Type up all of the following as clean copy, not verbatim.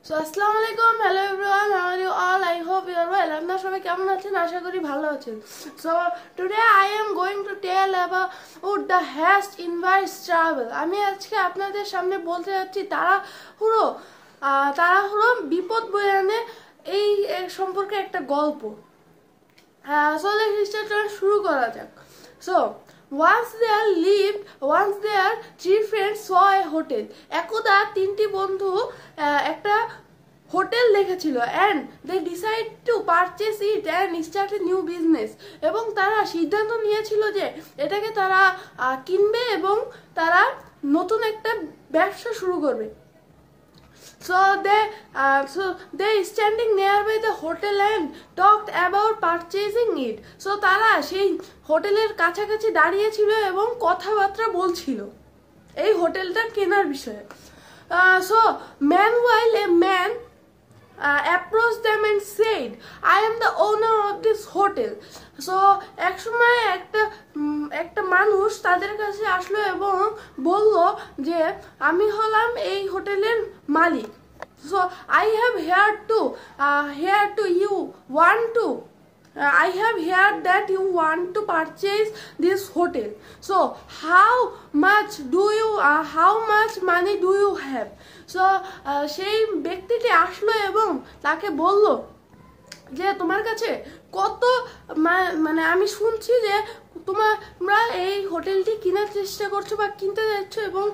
So assalamu alaikum, hello everyone, how are you all? I hope you are well. আপনারা সবাই কেমন আছেন? আশা করি ভালো আছেন. So today I am going to tell about the Hearst inverse travel. আমি আজকে আপনাদের সামনে বলতে যাচ্ছি তাড়াহুড়ো বিপদ বয়ে আনে এই সম্পর্কে একটা গল্প. So let's start শুরু করা যাক. So once there three friends saw a hotel. একদা তিনটি বন্ধু একটা হোটেল দেখেছিল and they decide to purchase it and start a new business. এবং তারা সিদ্ধান্ত নিয়েছিল যে এটাকে তারা কিনবে এবং তারা নতুন একটা ব্যবসা শুরু করবে. So they standing nearby the hotel and talked about purchasing it. So তারা সেই হোটেলের কাছাকাছি দাঁড়িয়ে ছিল এবং কথাবার্তা বলছিল এই হোটেলটা কেনার বিষয়ে. So meanwhile a man approached them and said, I am the owner of this hotel. So এক সময় একটা মানুষ তাদের কাছে আসলো এবং বলল যে আমি হলাম এই হোটেলের মালিক. So I have heard I have heard that you want to purchase this hotel. So how much money do you have? So সেই ব্যক্তিটি আসলো এবং তাকে বলল যে তোমার কাছে কত মানে আমি শুনছি যে তোমরা এই হোটেলটি কেনার চেষ্টা করছো বা কিনতে যাচ্ছ এবং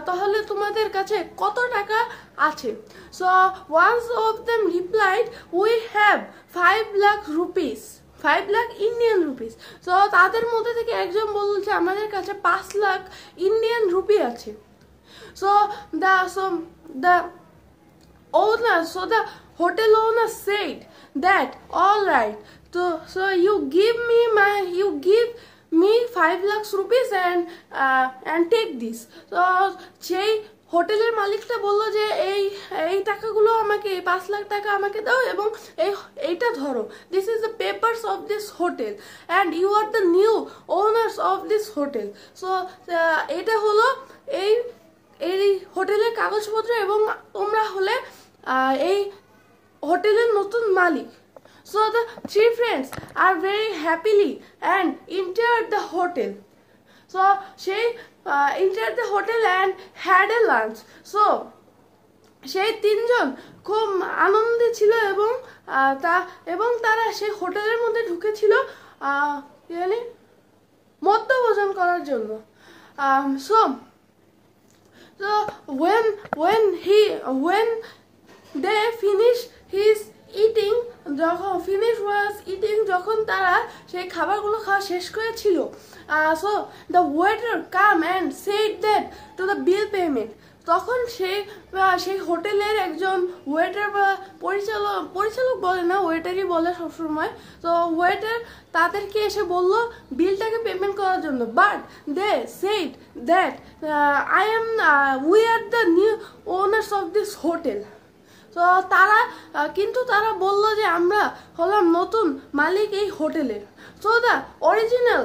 তাহলে তোমাদের কাছে কত টাকা আছে. So one of them replied, we have 5 lakh rupees, 5 lakh Indian rupees. So তাদের মধ্যে থেকে একজন বলল যে আমাদের কাছে 5 লাখ ইন্ডিয়ান রুপি আছে. So the hotel owner said that all right, so you give me 5 lakhs rupees and take this. So সেই হোটেলের মালিকটা বলল যে এই টাকাগুলো আমাকে 5 লাখ টাকা আমাকে দাও এবং এইটা ধরো, this is the papers of this hotel and you are the new owners of this hotel. So এটা হলো এই হোটেলের কাগজপত্র এবং তোমরা হলে এই হোটেলের নতুন মালিক. So the three friends are very happily and entered the hotel. So they entered the hotel and had a lunch. So সেই তিনজন খুব আনন্দে ছিল এবং তারা সেই হোটেলের মধ্যে ঢুকেছিল মধ্যভোজন করার জন্য. So when they finished যখন তারা সেই খাবারগুলো খাওয়া শেষ করেছিল, so the waiter come and said that to the bill payment. তখন সেই হোটেলের একজন ওয়েটার বা পরিচালক বলে না, ওয়েটারই বলে সবসময়. তো ওয়েটার তাদেরকে এসে বলল বিলটাকে পেমেন্ট করার জন্য. But they said that we are the new owners of this hotel. তো কিন্তু তারা বলল যে আমরা হলাম নতুন মালিক এই হোটেলের. So the original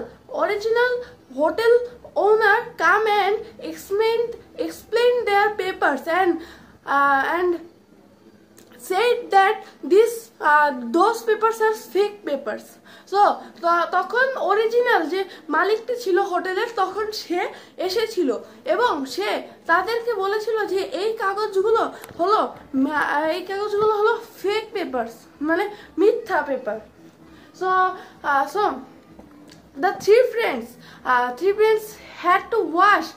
hotel owner come and explained their papers and said that those papers are fake papers. So তখন অরিজিনাল যে মালিকটি ছিল হোটেলের তখন সে এসেছিল এবং সে তাদেরকে বলেছিল যে এই কাগজগুলো হলো ফেক পেপারস, মানে মিথ্যা paper. So the three friends had to wash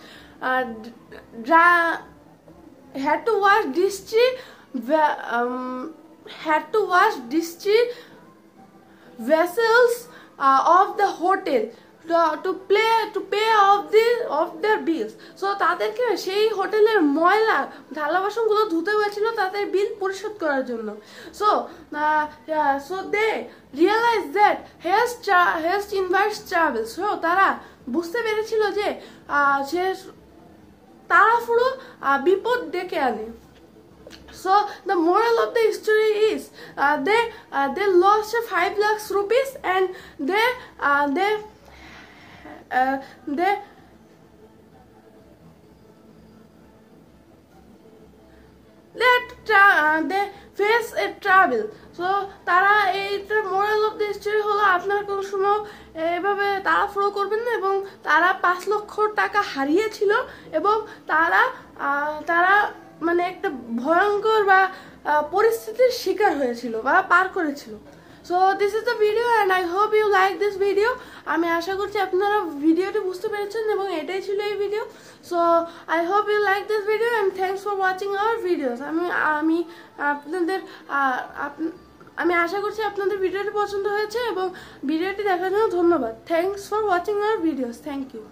vessels of the hotel to pay off their bills. So তাদেরকে সেই হোটেলের ময়লা থালা বাসনগুলো ধুতে হয়েছিল তাদের বিল পরিশোধ করার জন্য. So they realized that Hearst inverse travel. So তারা বুঝতে পেরেছিল যে তাড়াহুড়ো বিপদ ডেকে আনে. So the moral of the story is they lost 5 lakhs rupees and they they face a travel. So তারা এইটার মোরাল অফ দ্য স্টোরি হলো আপনারা কোনো সময় এভাবে তাড়াহুড়ো করবেন না, এবং তারা 5 লক্ষ টাকা হারিয়েছিল এবং তারা তারা মানে একটা ভয়ঙ্কর বা পরিস্থিতির শিকার হয়েছিল বা পার করেছিল। So this is the video and I hope you like this video. আমি আশা করছি আপনারা ভিডিওটি বুঝতে পেরেছেন এবং এটাই ছিল এই video. So I hope you like this video and thanks for watching our videos. আমি আপনাদের আমি আশা করছি আপনাদের ভিডিওটি পছন্দ হয়েছে এবং ভিডিওটি দেখার জন্য ধন্যবাদ। Thanks for watching our videos. Thank you.